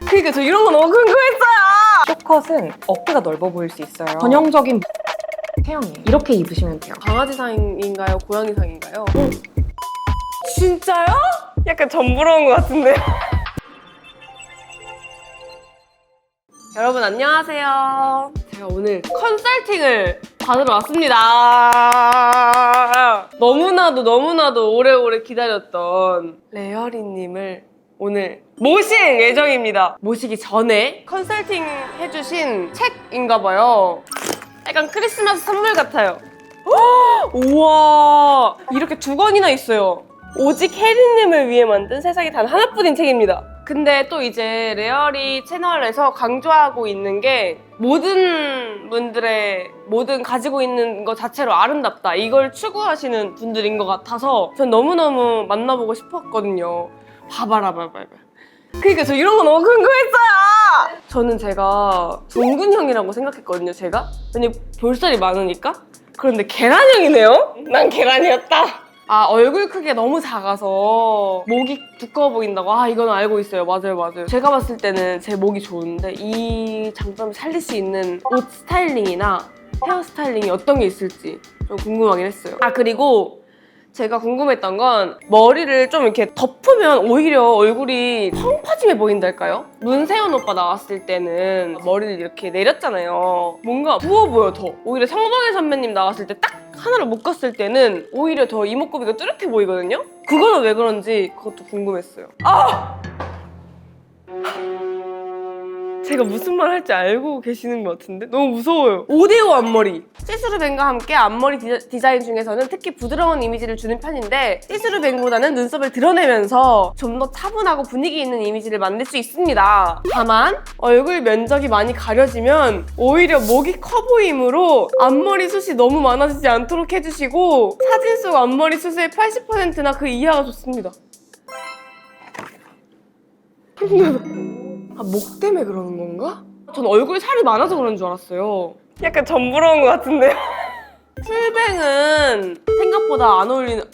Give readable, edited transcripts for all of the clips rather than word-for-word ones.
그러니까 저 이런 거 너무 궁금했어요. 쇼컷은 어깨가 넓어 보일 수 있어요. 전형적인 체형이에요. 이렇게 입으시면 돼요. 강아지상인가요? 고양이상인가요? 진짜요? 약간 점부러운 것 같은데. 여러분 안녕하세요. 제가 오늘 컨설팅을 받으러 왔습니다. 너무나도 오래오래 기다렸던 레어리님을 오늘 모실 예정입니다. 모시기 전에 컨설팅 해주신 책인가 봐요. 약간 크리스마스 선물 같아요. 우와, 이렇게 2권이나 있어요. 오직 혜리님을 위해 만든 세상에 단 하나뿐인 책입니다. 근데 또 이제 레어리 채널에서 강조하고 있는 게 모든 분들의 모든 가지고 있는 것 자체로 아름답다, 이걸 추구하시는 분들인 것 같아서 전 너무너무 만나보고 싶었거든요. 봐봐라. 그러니까 저 이런 거 너무 궁금했어요. 저는 제가 둥근 형이라고 생각했거든요, 제가. 왜냐면 볼살이 많으니까. 그런데 계란형이네요? 난 계란이었다. 얼굴 크기가 너무 작아서 목이 두꺼워 보인다고? 이건 알고 있어요. 맞아요. 제가 봤을 때는 제 목이 좋은데 이 장점을 살릴 수 있는 옷 스타일링이나 헤어 스타일링이 어떤 게 있을지 좀 궁금하긴 했어요. 그리고 제가 궁금했던 건 머리를 좀 이렇게 덮으면 오히려 얼굴이 펑퍼짐해 보인달까요? 문세윤 오빠 나왔을 때는 머리를 이렇게 내렸잖아요. 뭔가 부어 보여 더. 오히려 성동일 선배님 나왔을 때 딱 하나를 묶었을 때는 오히려 더 이목구비가 뚜렷해 보이거든요? 그거는 왜 그런지 그것도 궁금했어요. 제가 무슨 말 할지 알고 계시는 것 같은데? 너무 무서워요. 5대5 앞머리. 시스루뱅과 함께 앞머리 디자인 중에서는 특히 부드러운 이미지를 주는 편인데 시스루뱅보다는 눈썹을 드러내면서 좀 더 차분하고 분위기 있는 이미지를 만들 수 있습니다. 다만 얼굴 면적이 많이 가려지면 오히려 목이 커 보이므로 앞머리 숱이 너무 많아지지 않도록 해주시고 사진 속 앞머리 숱의 80%나 그 이하가 좋습니다. 목 때문에 그러는 건가? 전 얼굴에 살이 많아서 그런 줄 알았어요. 약간 점부러운 것 같은데요? 풀뱅은 생각보다 안 어울리는...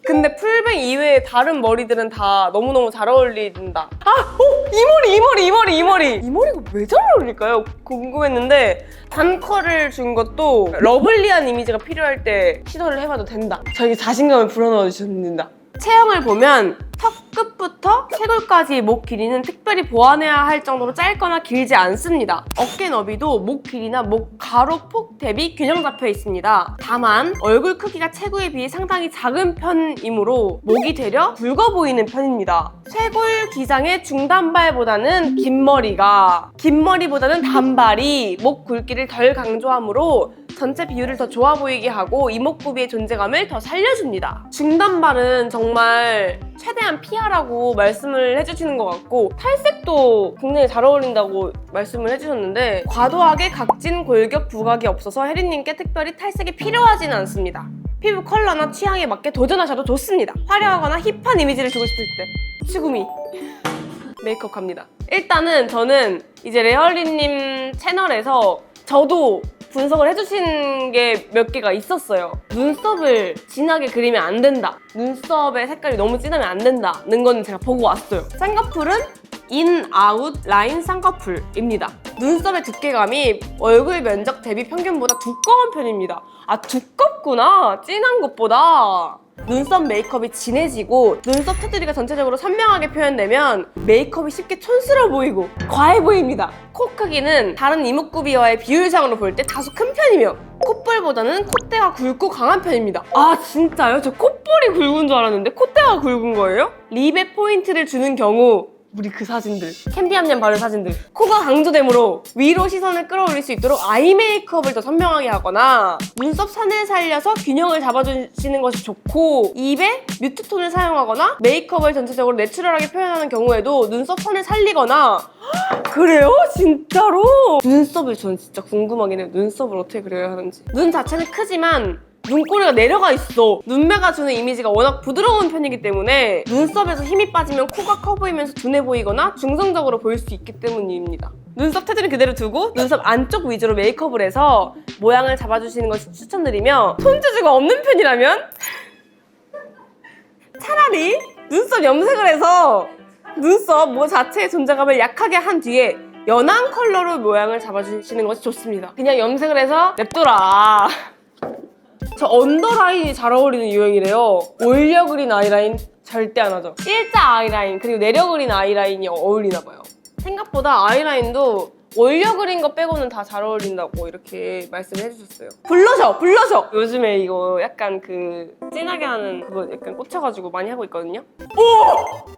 근데 풀뱅 이외에 다른 머리들은 다 너무너무 잘 어울린다. 이 머리가 왜 잘 어울릴까요? 궁금했는데 단컬을 준 것도 러블리한 이미지가 필요할 때 시도를 해봐도 된다. 저에게 자신감을 불어넣어 주셨습니다. 체형을 보면 턱 끝부터 쇄골까지 목 길이는 특별히 보완해야 할 정도로 짧거나 길지 않습니다. 어깨 너비도 목 길이나 목 가로 폭 대비 균형 잡혀 있습니다. 다만 얼굴 크기가 체구에 비해 상당히 작은 편이므로 목이 되려 굵어 보이는 편입니다. 쇄골 기장의 중단발보다는 긴 머리보다는 단발이 목 굵기를 덜 강조하므로 전체 비율을 더 좋아 보이게 하고 이목구비의 존재감을 더 살려줍니다. 중단발은 정말 최대한 피하라고 말씀을 해주시는 것 같고 탈색도 굉장히 잘 어울린다고 말씀을 해주셨는데 과도하게 각진 골격 부각이 없어서 혜리님께 특별히 탈색이 필요하진 않습니다. 피부 컬러나 취향에 맞게 도전하셔도 좋습니다. 화려하거나 힙한 이미지를 주고 싶을 때 치구미 메이크업 갑니다. 일단은 저는 이제 레어리님 채널에서 저도 분석을 해주신 게 몇 개가 있었어요. 눈썹을 진하게 그리면 안 된다. 눈썹의 색깔이 너무 진하면 안 된다는 건 제가 보고 왔어요. 쌍꺼풀은 인, 아웃, 라인 쌍꺼풀입니다. 눈썹의 두께감이 얼굴 면적 대비 평균보다 두꺼운 편입니다. 두껍구나. 진한 것보다. 눈썹 메이크업이 진해지고 눈썹 테두리가 전체적으로 선명하게 표현되면 메이크업이 쉽게 촌스러워 보이고 과해 보입니다. 코 크기는 다른 이목구비와의 비율상으로 볼 때 다소 큰 편이며 콧볼보다는 콧대가 굵고 강한 편입니다. 진짜요? 저 콧볼이 굵은 줄 알았는데 콧대가 굵은 거예요? 립에 포인트를 주는 경우 우리 그 사진들, 캔디함냠 바른 사진들, 코가 강조되므로 위로 시선을 끌어올릴 수 있도록 아이 메이크업을 더 선명하게 하거나 눈썹 선을 살려서 균형을 잡아주시는 것이 좋고 입에 뮤트톤을 사용하거나 메이크업을 전체적으로 내추럴하게 표현하는 경우에도 눈썹 선을 살리거나 그래요? 진짜로? 눈썹을 저는 진짜 궁금하긴 해요. 눈썹을 어떻게 그려야 하는지. 눈 자체는 크지만 눈꼬리가 내려가 있어. 눈매가 주는 이미지가 워낙 부드러운 편이기 때문에 눈썹에서 힘이 빠지면 코가 커 보이면서 둔해 보이거나 중성적으로 보일 수 있기 때문입니다. 눈썹 테두리 그대로 두고 눈썹 안쪽 위주로 메이크업을 해서 모양을 잡아주시는 것이 추천드리며 손재주가 없는 편이라면 차라리 눈썹 염색을 해서 눈썹 뭐 자체의 존재감을 약하게 한 뒤에 연한 컬러로 모양을 잡아주시는 것이 좋습니다. 그냥 염색을 해서 냅둬라. 저 언더라인이 잘 어울리는 유형이래요. 올려 그린 아이라인 절대 안 하죠. 일자 아이라인 그리고 내려 그린 아이라인이 어울리나 봐요. 생각보다 아이라인도 올려 그린 거 빼고는 다 잘 어울린다고 이렇게 말씀을 해주셨어요. 블러셔! 요즘에 이거 약간 그 진하게 하는 그거 약간 꽂혀가지고 많이 하고 있거든요. 오!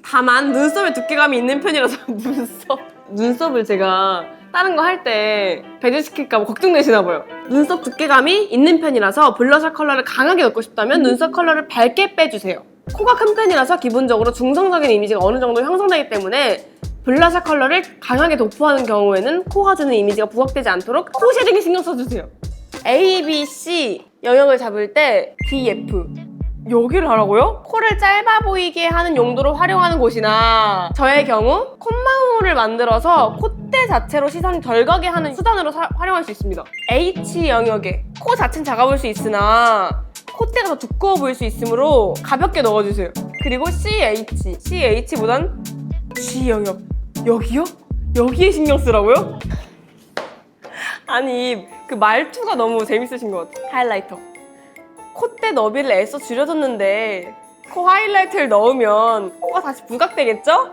다만 눈썹에 두께감이 있는 편이라서 눈썹을 제가 다른 거 할 때 배제시킬까 봐 걱정되시나 봐요. 눈썹 두께감이 있는 편이라서 블러셔 컬러를 강하게 넣고 싶다면 눈썹 컬러를 밝게 빼주세요. 코가 큰 편이라서 기본적으로 중성적인 이미지가 어느 정도 형성되기 때문에 블러셔 컬러를 강하게 도포하는 경우에는 코가 주는 이미지가 부각되지 않도록 코 쉐딩에 신경 써주세요. A, B, C 영역을 잡을 때 D, F 여기를 하라고요? 코를 짧아 보이게 하는 용도로 활용하는 곳이나 저의 경우 콧망울을 만들어서 콧대 자체로 시선이 덜 가게 하는 수단으로 활용할 수 있습니다. H 영역에 코 자체는 작아 보일 수 있으나 콧대가 더 두꺼워 보일 수 있으므로 가볍게 넣어주세요. 그리고 CH보단 G 영역 여기요? 여기에 신경 쓰라고요? 아니 그 말투가 너무 재밌으신 것 같아요. 하이라이터 콧대 너비를 애써 줄여줬는데 코 하이라이트를 넣으면 코가 다시 부각되겠죠?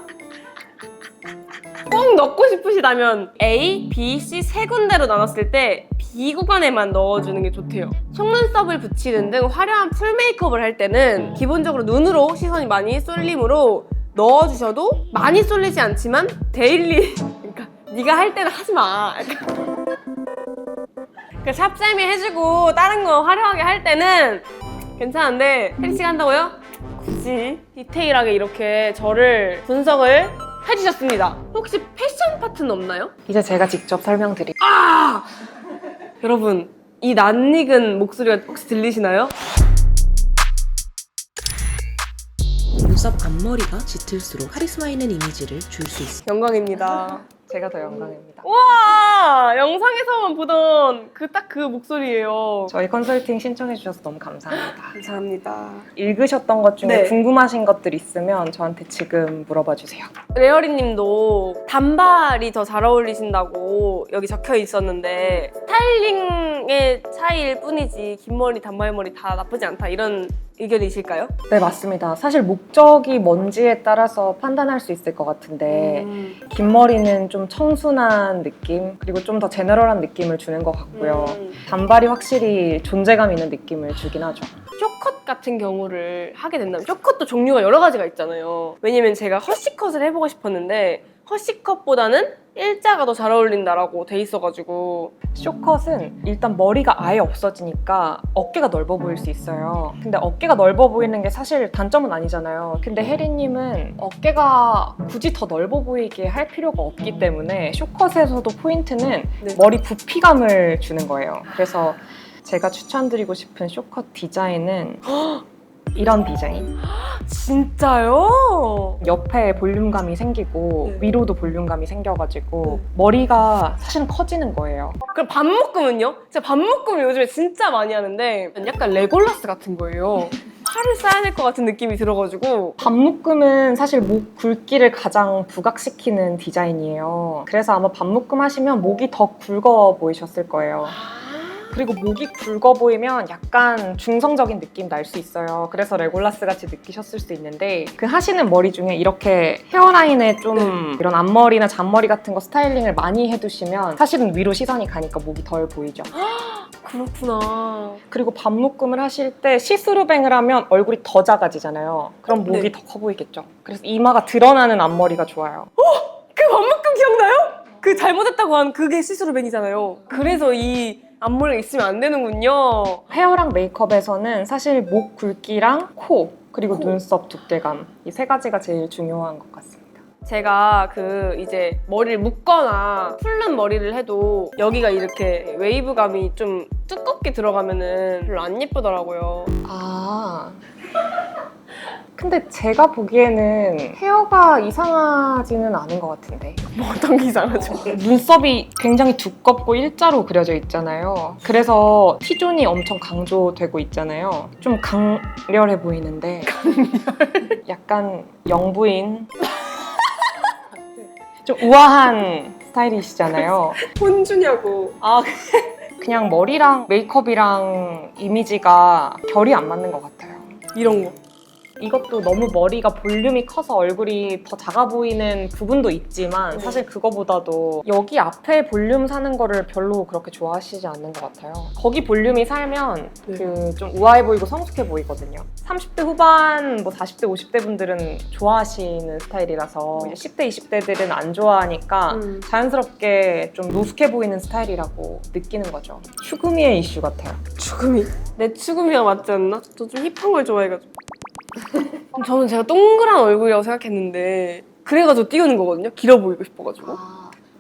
꼭 넣고 싶으시다면 A, B, C 세 군데로 나눴을 때 B 구간에만 넣어주는 게 좋대요. 속눈썹을 붙이는 등 화려한 풀 메이크업을 할 때는 기본적으로 눈으로 시선이 많이 쏠리므로 넣어주셔도 많이 쏠리지 않지만 데일리 그러니까 네가 할 때는 하지 마. 그 샵쌤이 해주고 다른 거 화려하게 할 때는 괜찮은데 혜리씨가 한다고요? 굳이 디테일하게 이렇게 저를 분석을 해주셨습니다. 혹시 패션 파트는 없나요? 이제 제가 직접 설명드릴게요. 여러분 이 낯익은 목소리가 혹시 들리시나요? 눈썹 앞머리가 짙을수록 카리스마 있는 이미지를 줄 수 있습니다. 영광입니다. 제가 더 영광입니다. 우와 영상에서만 보던 그 목소리예요. 저희 컨설팅 신청해 주셔서 너무 감사합니다. 감사합니다. 읽으셨던 것 중에 네. 궁금하신 것들 있으면 저한테 지금 물어봐 주세요. 레어리님도 단발이 더 잘 어울리신다고 여기 적혀 있었는데 스타일링의 차이일 뿐이지 긴 머리 단발머리 다 나쁘지 않다 이런 의견이실까요? 네, 맞습니다. 사실 목적이 뭔지에 따라서 판단할 수 있을 것 같은데 긴 머리는 좀 청순한 느낌 그리고 좀 더 제너럴한 느낌을 주는 것 같고요. 단발이 확실히 존재감 있는 느낌을 주긴 하죠. 쇼컷 같은 경우를 하게 된다면 쇼컷도 종류가 여러 가지가 있잖아요. 왜냐면 제가 허쉬컷을 해보고 싶었는데 허쉬컷보다는 일자가 더 잘 어울린다라고 돼 있어가지고 쇼컷은 일단 머리가 아예 없어지니까 어깨가 넓어 보일 수 있어요. 근데 어깨가 넓어 보이는 게 사실 단점은 아니잖아요. 근데 혜리님은 어깨가 굳이 더 넓어 보이게 할 필요가 없기 때문에 쇼컷에서도 포인트는 네. 머리 부피감을 주는 거예요. 그래서 제가 추천드리고 싶은 쇼컷 디자인은 이런 디자인. 진짜요? 옆에 볼륨감이 생기고 네. 위로도 볼륨감이 생겨가지고 머리가 사실은 커지는 거예요. 그럼 반묶음은요? 제가 반묶음을 요즘에 진짜 많이 하는데 약간 레골라스 같은 거예요. 팔을 써야 될 것 같은 느낌이 들어가지고 반묶음은 사실 목 굵기를 가장 부각시키는 디자인이에요. 그래서 아마 반묶음 하시면 목이 더 굵어 보이셨을 거예요. 그리고 목이 굵어 보이면 약간 중성적인 느낌 날 수 있어요. 그래서 레골라스 같이 느끼셨을 수 있는데 그 하시는 머리 중에 이렇게 헤어라인에 좀 이런 앞머리나 잔머리 같은 거 스타일링을 많이 해두시면 사실은 위로 시선이 가니까 목이 덜 보이죠. 그렇구나. 그리고 반묶음을 하실 때 시스루뱅을 하면 얼굴이 더 작아지잖아요. 그럼 목이 네. 더 커 보이겠죠. 그래서 이마가 드러나는 앞머리가 좋아요. 그 반묶음 기억나요? 그 잘못했다고 한 그게 시스루뱅이잖아요. 그래서 이 앞머리가 있으면 안 되는군요. 헤어랑 메이크업에서는 사실 목 굵기랑 코 그리고 눈썹 두께감 이 세 가지가 제일 중요한 것 같습니다. 제가 이제 머리를 묶거나 풀른 머리를 해도 여기가 이렇게 웨이브감이 좀 두껍게 들어가면은 별로 안 예쁘더라고요. 아 근데 제가 보기에는 헤어가 이상하지는 않은 것 같은데. 뭐 어떤 게 이상하죠? 눈썹이 굉장히 두껍고 일자로 그려져 있잖아요. 그래서 T존이 엄청 강조되고 있잖아요. 좀 강렬해 보이는데 약간 영부인 좀 우아한 스타일이시잖아요. 혼주냐고. 아, 그냥 머리랑 메이크업이랑 이미지가 결이 안 맞는 것 같아요. 이런 거. 이것도 너무 머리가 볼륨이 커서 얼굴이 더 작아 보이는 부분도 있지만 사실 그거보다도 여기 앞에 볼륨 사는 거를 별로 그렇게 좋아하시지 않는 것 같아요. 거기 볼륨이 살면 네. 그 좀 우아해 보이고 성숙해 보이거든요. 30대 후반, 뭐 40대, 50대 분들은 좋아하시는 스타일이라서 이제 10대, 20대들은 안 좋아하니까 자연스럽게 좀 노숙해 보이는 스타일이라고 느끼는 거죠. 추구미의 이슈 같아요. 추구미. 내 추구미가 맞지 않나? 저 좀 힙한 걸 좋아해가지고. 저는 제가 동그란 얼굴이라고 생각했는데 그래가지고 띄우는 거거든요. 길어 보이고 싶어가지고.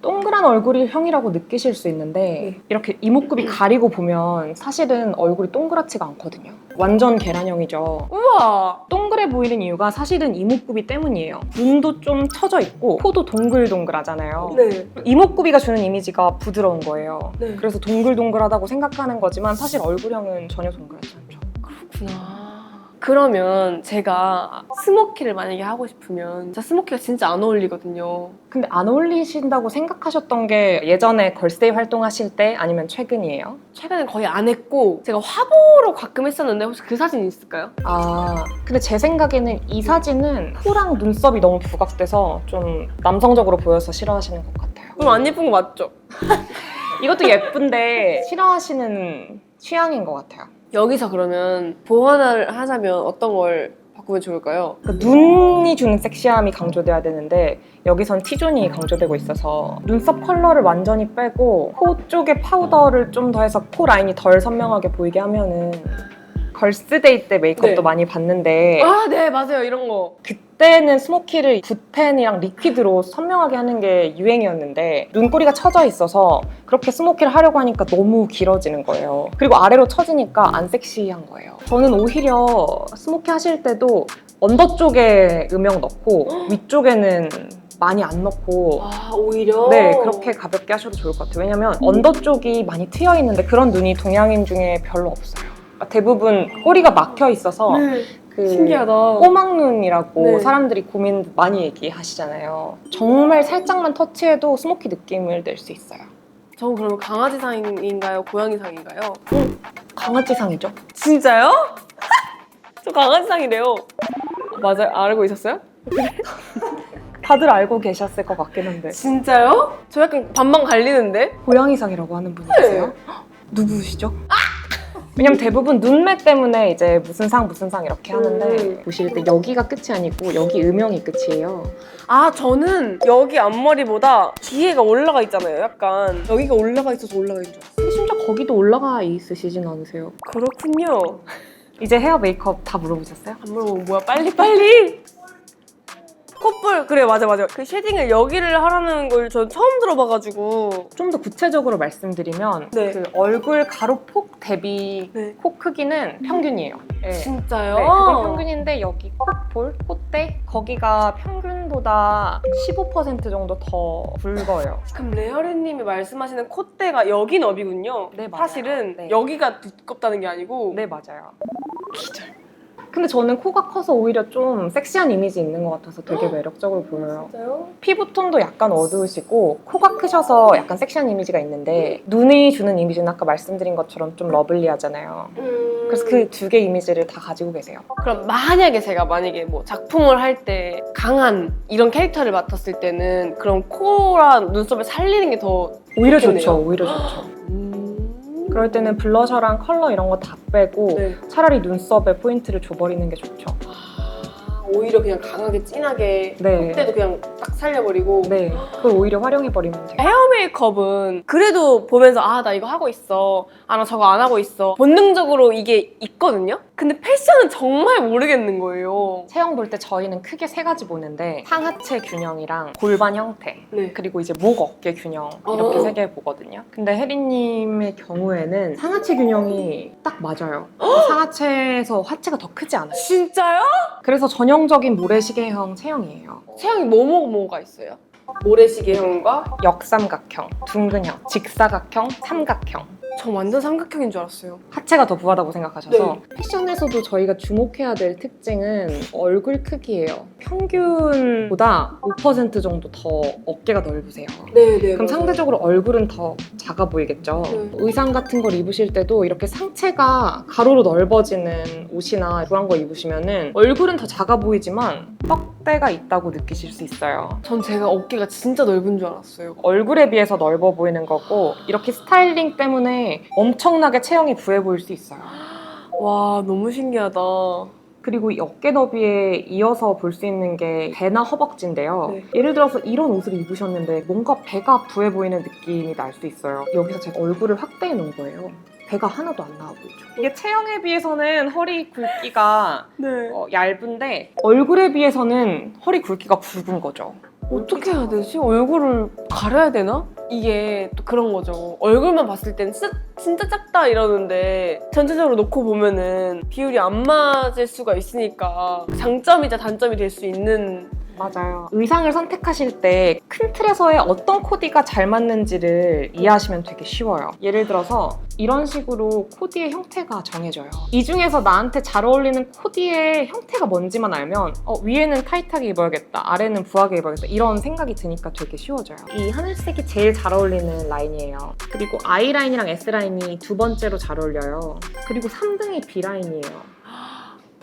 동그란 얼굴이 형이라고 느끼실 수 있는데 이렇게 이목구비 가리고 보면 사실은 얼굴이 동그랗지가 않거든요. 완전 계란형이죠. 우와. 동그래 보이는 이유가 사실은 이목구비 때문이에요. 눈도 좀 처져 있고 코도 동글동글하잖아요. 네. 이목구비가 주는 이미지가 부드러운 거예요. 네. 그래서 동글동글하다고 생각하는 거지만 사실 얼굴형은 전혀 동그랗지 않죠. 그렇구나. 그러면 제가 스모키를 만약에 하고 싶으면 진짜 스모키가 진짜 안 어울리거든요. 근데 안 어울리신다고 생각하셨던 게 예전에 걸스데이 활동하실 때 아니면 최근이에요? 최근에 거의 안 했고 제가 화보로 가끔 했었는데 혹시 그 사진 있을까요? 아, 근데 제 생각에는 이 사진은 코랑 눈썹이 너무 부각돼서 좀 남성적으로 보여서 싫어하시는 것 같아요. 그럼 안 예쁜 거 맞죠? 이것도 예쁜데 싫어하시는 취향인 것 같아요. 여기서 그러면 보완을 하자면 어떤 걸 바꾸면 좋을까요? 그러니까 눈이 주는 섹시함이 강조돼야 되는데 여기선 T존이 강조되고 있어서 눈썹 컬러를 완전히 빼고 코 쪽에 파우더를 좀 더 해서 코 라인이 덜 선명하게 보이게 하면은 걸스데이 때 메이크업도 네. 많이 봤는데 아, 네, 맞아요. 이런 거. 그때는 스모키를 붓펜이랑 리퀴드로 선명하게 하는 게 유행이었는데 눈꼬리가 처져 있어서 그렇게 스모키를 하려고 하니까 너무 길어지는 거예요. 그리고 아래로 처지니까 안 섹시한 거예요. 저는 오히려 스모키 하실 때도 언더 쪽에 음영 넣고 위쪽에는 많이 안 넣고 아, 오히려? 네, 그렇게 가볍게 하셔도 좋을 것 같아요. 왜냐면 언더 쪽이 많이 트여 있는데 그런 눈이 동양인 중에 별로 없어요. 그러니까 대부분 꼬리가 막혀 있어서 네. 그 신기하다. 꼬막눈이라고 네. 사람들이 고민 많이 얘기하시잖아요. 정말 살짝만 터치해도 스모키 느낌을 낼 수 있어요. 전 그러면 강아지상인가요? 고양이상인가요? 강아지상이죠? 진짜요? 저 강아지상이래요. 맞아요? 알고 있었어요? 다들 알고 계셨을 것 같긴 한데 진짜요? 저 약간 반반 갈리는데? 고양이상이라고 하는 분이 네. 계세요? 누구시죠? 왜냐면 대부분 눈매 때문에 이제 무슨 상 이렇게 하는데 보실 때 여기가 끝이 아니고 여기 음영이 끝이에요. 아, 저는 여기 앞머리보다 뒤에가 올라가 있잖아요. 약간 여기가 올라가 있어서 올라가 있는 줄 알았어요. 근데 심지어 거기도 올라가 있으시진 않으세요? 그렇군요. 이제 헤어 메이크업 다 물어보셨어요? 안 물어보면 뭐야? 빨리! 콧볼! 그래, 맞아. 그 쉐딩을 여기를 하라는 걸 전 처음 들어봐가지고. 좀 더 구체적으로 말씀드리면 네. 그 얼굴 가로폭 대비 네. 코 크기는 평균이에요. 네. 진짜요? 네, 그건 평균인데 여기 콧볼, 콧대 거기가 평균보다 15% 정도 더 굵어요. 그럼 레어리님이 말씀하시는 콧대가 여기 너비군요. 네, 맞아요. 사실은 네. 여기가 두껍다는 게 아니고. 네, 맞아요. 근데 저는 코가 커서 오히려 좀 섹시한 이미지 있는 것 같아서 되게 매력적으로 보여요. 진짜요? 피부톤도 약간 어두우시고 코가 크셔서 약간 섹시한 이미지가 있는데 눈이 주는 이미지는 아까 말씀드린 것처럼 좀 러블리하잖아요. 그래서 그 두 개 이미지를 다 가지고 계세요. 그럼 만약에 제가 뭐 작품을 할 때 강한 이런 캐릭터를 맡았을 때는 그럼 코랑 눈썹을 살리는 게 더 오히려 좋겠네요. 좋죠. 오히려 좋죠. 그럴 때는 블러셔랑 컬러 이런 거 다 빼고 네. 차라리 눈썹에 포인트를 줘버리는 게 좋죠. 아, 오히려 그냥 강하게 진하게 네. 콧대도 그냥 딱 살려버리고. 네, 그걸 오히려 활용해버리면 돼요. 헤어 메이크업은 그래도 보면서 아, 나 이거 하고 있어. 아, 나 저거 안 하고 있어. 본능적으로 이게 있거든요? 근데 패션은 정말 모르겠는 거예요. 체형 볼 때 저희는 크게 세 가지 보는데 상하체 균형이랑 골반 형태 네. 그리고 이제 목 어깨 균형 이렇게 세 개 보거든요. 근데 혜리님의 경우에는 상하체 균형이 딱 맞아요. 상하체에서 하체가 더 크지 않아요. 진짜요? 그래서 전형적인 모래시계형 체형이에요. 체형이 뭐가 있어요? 모래시계형과 역삼각형, 둥근형, 직사각형, 삼각형. 저 완전 삼각형인 줄 알았어요. 하체가 더 부하다고 생각하셔서 네. 패션에서도 저희가 주목해야 될 특징은 얼굴 크기예요. 평균보다 5% 정도 더 어깨가 넓으세요. 네네. 그럼 상대적으로 얼굴은 더 작아 보이겠죠. 네. 의상 같은 걸 입으실 때도 이렇게 상체가 가로로 넓어지는 옷이나 그런 거 입으시면은 얼굴은 더 작아 보이지만 뻑대가 있다고 느끼실 수 있어요. 전 제가 어깨가 진짜 넓은 줄 알았어요. 얼굴에 비해서 넓어 보이는 거고 이렇게 스타일링 때문에 엄청나게 체형이 부해 보일 수 있어요. 와, 너무 신기하다. 그리고 이 어깨 너비에 이어서 볼 수 있는 게 배나 허벅지인데요. 네. 예를 들어서 이런 옷을 입으셨는데 뭔가 배가 부해 보이는 느낌이 날 수 있어요. 여기서 제가 얼굴을 확대해 놓은 거예요. 배가 하나도 안 나와 보이죠. 이게 체형에 비해서는 허리 굵기가 네. 얇은데 얼굴에 비해서는 허리 굵기가 굵은 거죠. 어떻게 해야 되지? 얼굴을 가려야 되나? 이게 또 그런 거죠. 얼굴만 봤을 땐 진짜 작다 이러는데 전체적으로 놓고 보면은 비율이 안 맞을 수가 있으니까 장점이자 단점이 될 수 있는. 맞아요. 의상을 선택하실 때 큰 틀에서의 어떤 코디가 잘 맞는지를 이해하시면 되게 쉬워요. 예를 들어서 이런 식으로 코디의 형태가 정해져요. 이 중에서 나한테 잘 어울리는 코디의 형태가 뭔지만 알면 위에는 타이트하게 입어야겠다, 아래는 부하게 입어야겠다 이런 생각이 드니까 되게 쉬워져요. 이 하늘색이 제일 잘 어울리는 라인이에요. 그리고 I라인이랑 S라인이 두 번째로 잘 어울려요. 그리고 3등이 B라인이에요.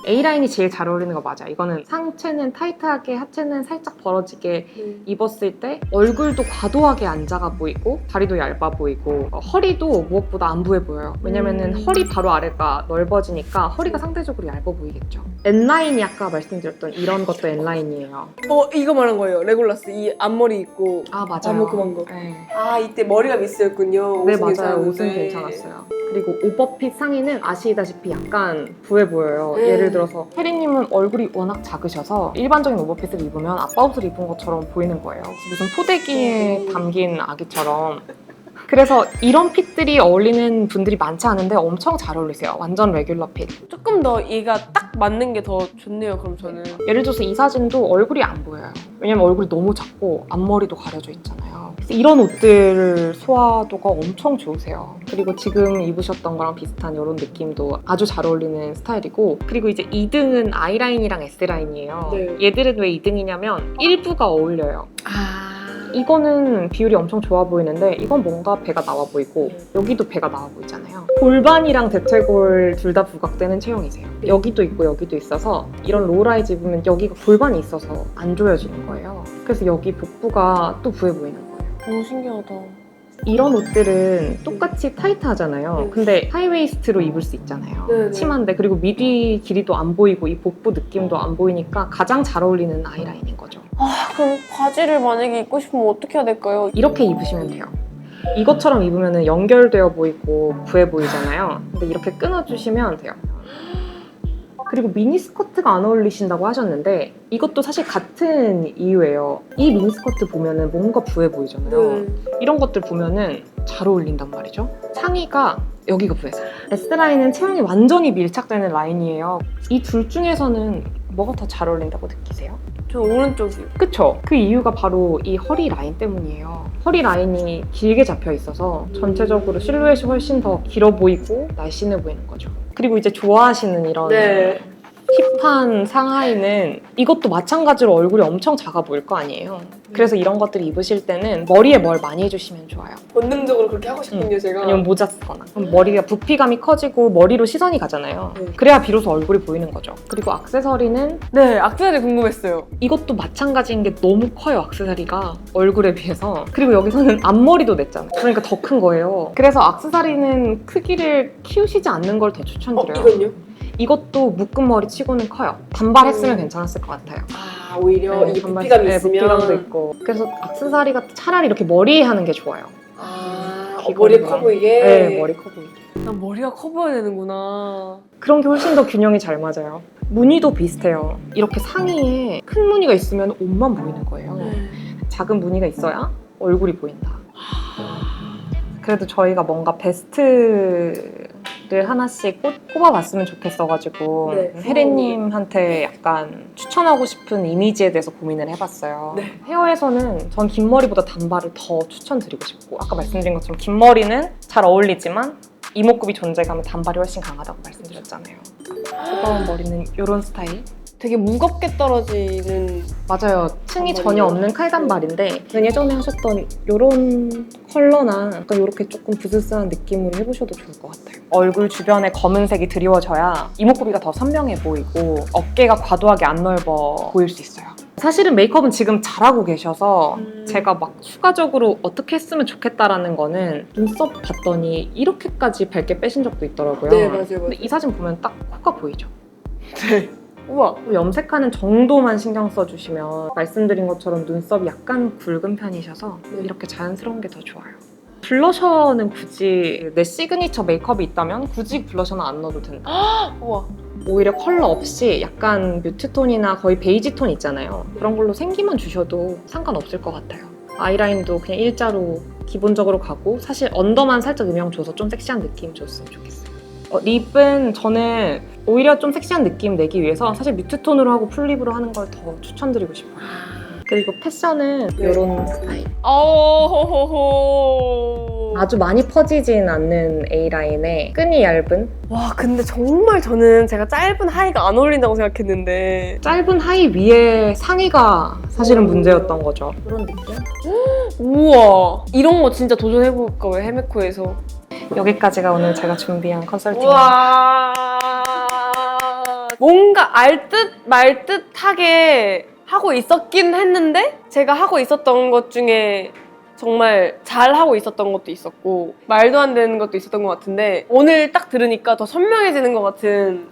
A라인이 제일 잘 어울리는 거 맞아. 이거는 상체는 타이트하게, 하체는 살짝 벌어지게 입었을 때 얼굴도 과도하게 안 작아 보이고 다리도 얇아 보이고 허리도 무엇보다 안 부해 보여요. 왜냐면은 허리 바로 아래가 넓어지니까 허리가 상대적으로 얇아 보이겠죠. N라인이 아까 말씀드렸던 이런 것도 N라인이에요. 이거 말한 거예요. 레골라스 이 앞머리 있고. 아 맞아요. 아무그만 거. 네. 아, 이때 머리가 미스였군요. 네 옷은 맞아요. 괜찮았는데. 옷은 괜찮았어요. 그리고 오버핏 상의는 아시다시피 약간 부해 보여요. 네. 예를 들어서 혜리님은 얼굴이 워낙 작으셔서 일반적인 오버핏을 입으면 아빠 옷을 입은 것처럼 보이는 거예요. 무슨 포대기에 담긴 아기처럼. 그래서 이런 핏들이 어울리는 분들이 많지 않은데 엄청 잘 어울리세요. 완전 레귤러 핏. 조금 더 얘가 딱 맞는 게 더 좋네요. 그럼 저는. 예를 들어서 이 사진도 얼굴이 안 보여요. 왜냐면 얼굴이 너무 작고 앞머리도 가려져 있잖아요. 그래서 이런 옷들 소화도가 엄청 좋으세요. 그리고 지금 입으셨던 거랑 비슷한 이런 느낌도 아주 잘 어울리는 스타일이고, 그리고 이제 2등은 I라인이랑 S라인이에요. 네. 얘들은 왜 2등이냐면 일부가 어울려요. 이거는 비율이 엄청 좋아 보이는데 이건 뭔가 배가 나와 보이고 여기도 배가 나와 보이잖아요. 골반이랑 대퇴골 둘 다 부각되는 체형이세요. 여기도 있고 여기도 있어서 이런 로우라이즈 입으면 여기가 골반이 있어서 안 조여지는 거예요. 그래서 여기 복부가 또 부해 보이는 거예요. 너무 신기하다. 이런 옷들은 똑같이 타이트하잖아요. 네. 근데 하이웨이스트로 입을 수 있잖아요. 네, 네. 치마인데 그리고 미디 길이도 안 보이고 이 복부 느낌도 안 보이니까 가장 잘 어울리는 아이라인인 거죠. 그럼 바지를 만약에 입고 싶으면 어떻게 해야 될까요? 이렇게 입으시면 돼요. 이것처럼 입으면 연결되어 보이고 부해 보이잖아요. 근데 이렇게 끊어주시면 돼요. 그리고 미니스커트가 안 어울리신다고 하셨는데 이것도 사실 같은 이유예요. 이 미니스커트 보면은 뭔가 부해 보이잖아요. 이런 것들 보면은 잘 어울린단 말이죠. 상의가 여기가 부해서. S라인은 체형이 완전히 밀착되는 라인이에요. 이 둘 중에서는 뭐가 더 잘 어울린다고 느끼세요? 저 오른쪽이요. 그쵸? 그 이유가 바로 이 허리 라인 때문이에요. 허리 라인이 길게 잡혀 있어서 전체적으로 실루엣이 훨씬 더 길어 보이고 날씬해 보이는 거죠. 그리고 이제 좋아하시는 이런 네. 힙한 상하이는 이것도 마찬가지로 얼굴이 엄청 작아 보일 거 아니에요. 그래서 이런 것들 입으실 때는 머리에 뭘 많이 해주시면 좋아요. 본능적으로 그렇게 하고 싶군요, 제가. 아니면 모자 쓰거나. 그럼 머리가 부피감이 커지고 머리로 시선이 가잖아요. 네. 그래야 비로소 얼굴이 보이는 거죠. 그리고 액세서리는 네, 악세사리 궁금했어요. 이것도 마찬가지인 게 너무 커요, 액세서리가 묶음머리에 비해서. 그리고 여기서는 앞머리도 냈잖아요. 그러니까 더 큰 거예요. 그래서 액세서리는 크기를 키우시지 않는 걸 더 추천드려요. 이건요? 이것도 묶음머리 치고는 커요. 단발했으면 괜찮았을 것 같아요. 오히려 네, 이게 단발- 부피감이 네, 있으면. 부피감도 있고. 그래서 액세서리가 차라리 이렇게 머리에 하는 게 좋아요. 머리가 커 보이게? 네, 머리 커 보이게. 난 머리가 커 보여야 되는구나. 그런 게 훨씬 더 균형이 잘 맞아요. 무늬도 비슷해요. 이렇게 상의에 큰 무늬가 있으면 옷만 보이는 거예요. 작은 무늬가 있어야 얼굴이 보인다. 그래도 저희가 뭔가 베스트를 하나씩 꼽아봤으면 좋겠어가지고 네. 혜리님한테 약간 추천하고 싶은 이미지에 대해서 고민을 해봤어요. 네. 헤어에서는 전 긴 머리보다 단발을 더 추천드리고 싶고 아까 말씀드린 것처럼 긴 머리는 잘 어울리지만 이목구비 존재감은 단발이 훨씬 강하다고 말씀드렸잖아요. 두꺼운 머리는 이런 스타일. 되게 무겁게 떨어지는. 맞아요. 층이 단발이에요? 전혀 없는 칼단발인데 예전에 하셨던 이런 컬러나 약간 이렇게 조금 부스스한 느낌으로 해보셔도 좋을 것 같아요. 얼굴 주변에 검은색이 드리워져야 이목구비가 더 선명해 보이고 어깨가 과도하게 안 넓어 보일 수 있어요. 사실은 메이크업은 지금 잘하고 계셔서 제가 막 추가적으로 어떻게 했으면 좋겠다라는 거는 눈썹 봤더니 이렇게까지 밝게 빼신 적도 있더라고요. 네, 맞아요, 맞아요. 근데 이 사진 보면 딱 코가 보이죠? 네. 우와. 염색하는 정도만 신경 써주시면 말씀드린 것처럼 눈썹이 약간 굵은 편이셔서 네. 이렇게 자연스러운 게 더 좋아요. 블러셔는 굳이 내 시그니처 메이크업이 있다면 굳이 블러셔는 안 넣어도 된다. 우와. 오히려 컬러 없이 약간 뮤트톤이나 거의 베이지 톤 있잖아요. 그런 걸로 생기만 주셔도 상관없을 것 같아요. 아이라인도 그냥 일자로 기본적으로 가고 사실 언더만 살짝 음영 줘서 좀 섹시한 느낌 줬으면 좋겠어요. 립은 저는 오히려 좀 섹시한 느낌 내기 위해서 사실 뮤트톤으로 하고 풀립으로 하는 걸 더 추천드리고 싶어요. 그리고 패션은 네. 이런 스타일. 호호호. 아주 많이 퍼지진 않는 A라인에 끈이 얇은 와, 근데 정말 저는 제가 짧은 하의가 안 어울린다고 생각했는데. 짧은 하의 위에 상의가 사실은 문제였던 거죠. 그런 느낌? 우와. 이런 거 진짜 도전해볼 거예요, 헤메코에서. 여기까지가 오늘 제가 준비한 컨설팅. 우와. 뭔가 알 듯 말 듯하게 하고 있었긴 했는데 제가 하고 있었던 것 중에 정말 잘 하고 있었던 것도 있었고 말도 안 되는 것도 있었던 것 같은데 오늘 딱 들으니까 더 선명해지는 것 같은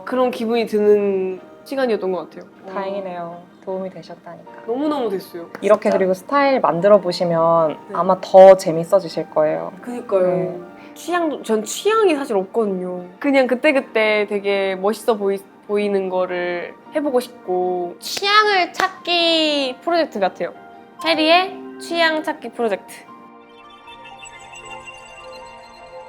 그런 기분이 드는 시간이었던 것 같아요. 다행이네요. 도움이 되셨다니까. 너무너무 됐어요. 이렇게 진짜. 그리고 스타일 만들어 보시면 네. 아마 더 재밌어지실 거예요. 그니까요. 네. 취향도 전 취향이 사실 없거든요. 그냥 그때그때 되게 멋있어 보이는 거를 해보고 싶고 취향을 찾기 프로젝트 같아요. 해리의 취향 찾기 프로젝트.